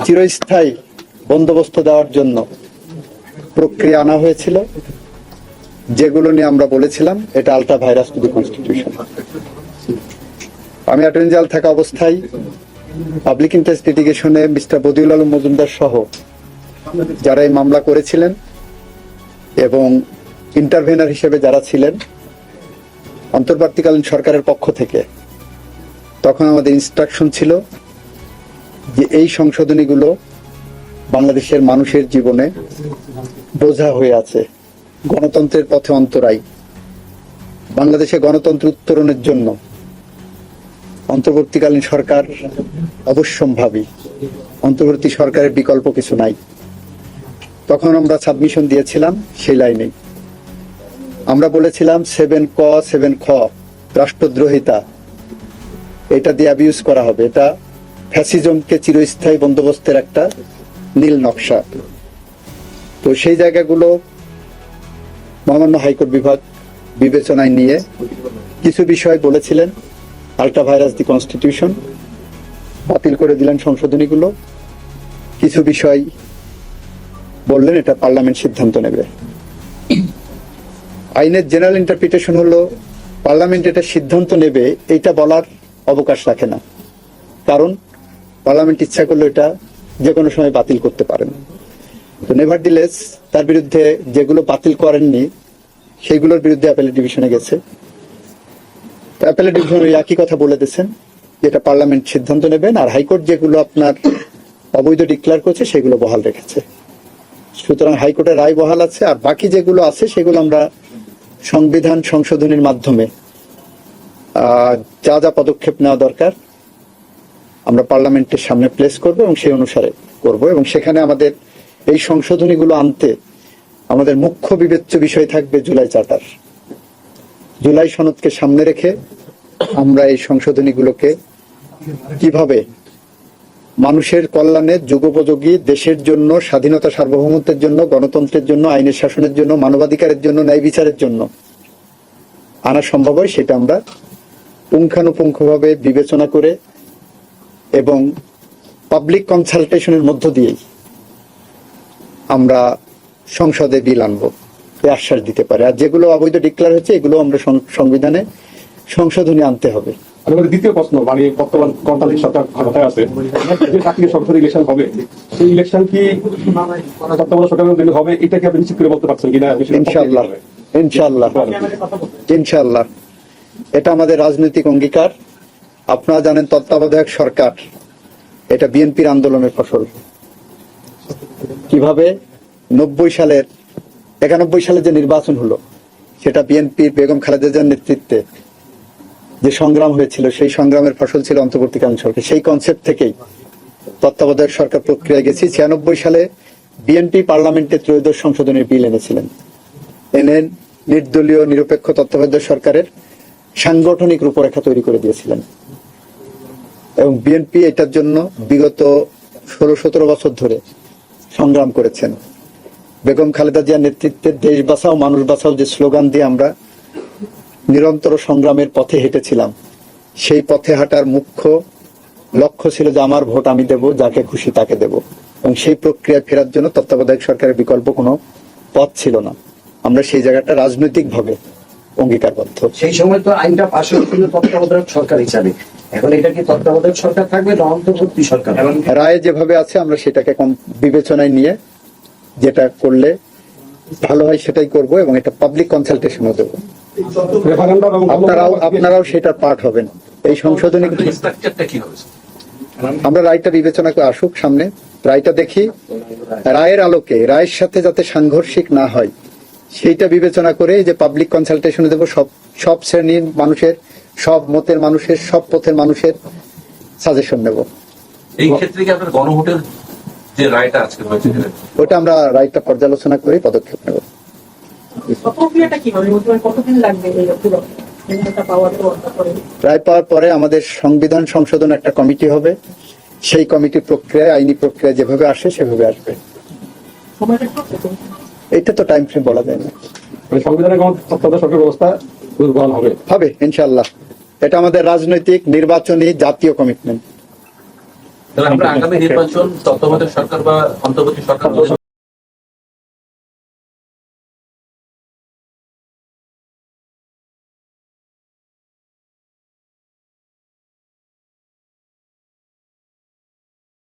চিরস্থায়ী বন্দোবস্ত দেওয়ার জন্য প্রক্রিয়া আনা হয়েছিল, যেগুলো নিয়ে আমরা বলেছিলাম এটা ultra vires to the constitution. আমি অ্যাটর্নি জেনারেল থাকা অবস্থায় পাবলিক ইন্টারেস্ট লিটিগেশনে মিস্টার বদিউল আলম মজুমদার সহ যারা এই মামলা করেছিলেন এবং ইন্টারভেনার হিসেবে যারা ছিলেন অন্তর্বর্তীকালীন সরকারের পক্ষ থেকে, তখন আমাদের ইনস্ট্রাকশন ছিল যে এই সংশোধনীগুলো বাংলাদেশের মানুষের জীবনে বোঝা হয়ে আছে, গণতন্ত্রের পথে অন্তরায়। বাংলাদেশে গণতন্ত্র উত্তরণের জন্য অন্তর্বর্তীকালীন সরকার অবশ্যম্ভাবী, অন্তর্বর্তী সরকারের বিকল্প কিছু নাই। তখন আমরা সাবমিশন দিয়েছিলাম সেই লাইনে। আমরা বলেছিলাম 7 ক 7 খ রাষ্ট্রদ্রোহিতা, এটা দিয়ে অ্যাবিউজ করা হবে, এটা ফ্যাসিজমকে চিরস্থায়ী বন্দোবস্তের একটা নীল নকশা। তো সেই জায়গাগুলো মহামান্য হাইকোর্ট বিভাগ বিবেচনায় নিয়ে কিছু বিষয় বলেছিলেন আলট্রা ভাইরাস দি কনস্টিটিউশন, বাতিল করে দিলেন সংশোধনীগুলো। কিছু বিষয় বললেন এটা পার্লামেন্ট সিদ্ধান্ত নেবে। আইনের জেনারেল ইন্টারপ্রিটেশন হলো পার্লামেন্ট এটা সিদ্ধান্ত নেবে, এইটা বলার অবকাশ রাখে না, কারণ পার্লামেন্ট ইচ্ছা করলে এটা যে কোনো সময় বাতিল করতে পারেন। তো নেভারদিলেস তার বিরুদ্ধে যেগুলো বাতিল করেননি সেইগুলোর বিরুদ্ধে অ্যাপেলেট ডিভিশনে গেছে। অ্যাপেলেট ডিভিশন ওই একই কথা বলে দিয়েছেন, যেটা পার্লামেন্ট সিদ্ধান্ত নেবেন, আর হাইকোর্ট যেগুলো আপনার অবৈধ ডিক্লেয়ার করছে সেগুলো বহাল রেখেছে। সুতরাং হাইকোর্টের রায় বহাল আছে, আর বাকি যেগুলো আছে সেগুলো আমরা সংবিধান সংশোধনের মাধ্যমে যা যা পদক্ষেপ নেওয়া দরকার আমরা পার্লামেন্টের সামনে প্লেস করব এবং সেই অনুসারে করব। এবং সেখানে আমাদের এই সংশোধনীগুলো আনতে আমাদের মুখ্য বিবেচ্য বিষয় থাকবে জুলাই চার্টার। জুলাই সনদকে সামনে রেখে আমরা এই সংশোধনীগুলোকে কিভাবে মানুষের কল্যাণে যুগোপযোগী, দেশের জন্য, স্বাধীনতা সার্বভৌমত্বের জন্য, গণতন্ত্রের জন্য, আইনের শাসনের জন্য, মানবাধিকারের জন্য, ন্যায় বিচারের জন্য আনা সম্ভব হয়, সেটা আমরা পুঙ্খানুপুঙ্খভাবে বিবেচনা করে এবং পাবলিক কনসালটেশনের মধ্য দিয়েই আমরা সংসদে বিল আনবো, এই আশ্বাস দিতে পারে। আর যেগুলো অবৈধ ডিক্লেয়ার হচ্ছে এগুলো আমরা সংবিধানে সংশোধনী আনতে হবে। দ্বিতীয় প্রশ্ন, মানে বর্তমান গণতান্ত্রিক সরকার ক্ষমতায় আছে, যে জাতীয় সংসদ ইলেকশন হবে, সেই ইলেকশন কি তত্ত্বাবধায়ক সরকারের হবে, এটা কি আপনি নিশ্চিত করে বলতে পারছেন কিনা? ইনশাআল্লাহ, ইনশাআল্লাহ, ইনশাআল্লাহ, এটা আমাদের রাজনৈতিক অঙ্গীকার। আপনারা জানেন তত্ত্বাবধায়ক সরকার এটা বিএনপির আন্দোলনের ফসল। কিভাবে 91 সালে যে নির্বাচন হলো সেটা বিএনপির বেগম খালেদা জিয়ার নেতৃত্বে যে সংগ্রাম হয়েছিল, সেই সংগ্রামের ফসল ছিল অন্তর্বর্তীকালীন সরকার। সেই কনসেপ্ট থেকেই তত্ত্বাবধায়ক সরকার প্রক্রিয়ায় গেছি। 96 সালে বিএনপি পার্লামেন্টে ত্রয়োদশ সংশোধনের বিল এনেছিলেন, এনে নির্দলীয় নিরপেক্ষ তত্ত্বাবধায়ক সরকারের সাংগঠনিক রূপরেখা তৈরি করে দিয়েছিলেন। এবং বিএনপি এটার জন্য বিগত 16-17 বছর ধরে সংগ্রাম করেছেন। বেগম খালেদা জিয়ার নেতৃত্বে দেশ বাঁচাও মানুষ বাঁচাও যে স্লোগান দিয়ে আমরা নিরন্তর সংগ্রামের পথে হেঁটেছিলাম, সেই পথে হাঁটার মুখ্য লক্ষ্য ছিল যে আমার ভোট আমি দেব, যাকে খুশি তাকে দেব। এবং সেই প্রক্রিয়ায় ফেরার জন্য তত্ত্বাবধায়ক সরকারের বিকল্প কোনো পথ ছিল না। আমরা সেই জায়গাটা রাজনৈতিকভাবে অঙ্গীকারবদ্ধ। সেই সময় তো আইনটা পাশ হয়েছিল তত্ত্বাবধায়ক সরকার হিসাবে, এখন এটা কি তত্ত্বাবধায়ক সরকার থাকবে না অন্তর্বর্তী সরকার? রায় যেভাবে আছে আমরা সেটাকে বিবেচনায় নিয়ে যেটা করলে ভালো হয় সেটাই করব, এবং এটা পাবলিক কনসালটেশনও দেবো। আপনারাও সেটার পার্ট হবেন। এই সংশোধনী আমরা রায়টা বিবেচনা করে আসুক সামনে, রায়টা দেখি, রায়ের আলোকে রায়ের সাথে যাতে সাংঘর্ষিক না হয় সেইটা বিবেচনা করে যে পাবলিক কনসালটেশনে দেবো। সব শ্রেণীর মানুষের, সব মতের মানুষের, সব পথের মানুষের সাজেশন নেব। এই ক্ষেত্রে কি আপনার গণভোটের যে রায়টা আজকে হয়েছে ওটা আমরা রায়টা পর্যালোচনা করে পদক্ষেপ নেব। রায় পাওয়ার পরে আমাদের সংবিধান সংশোধন একটা কমিটি হবে, সেই কমিটি প্রক্রিয়ায় আইনি প্রক্রিয়া যেভাবে আসে সেভাবে আসবে। এটা তো টাইম ফ্রেম বলা যায় না। সংবিধানের তত্ত্বাবধায়ক সরকার ব্যবস্থা হবে ইনশাআল্লাহ। এটা আমাদের রাজনৈতিক, নির্বাচনী, জাতীয় কমিটমেন্ট। তাহলে আমরা আগামী নির্বাচন তত্ত্বাবধায়ক সরকার বা অন্তর্বর্তী সরকার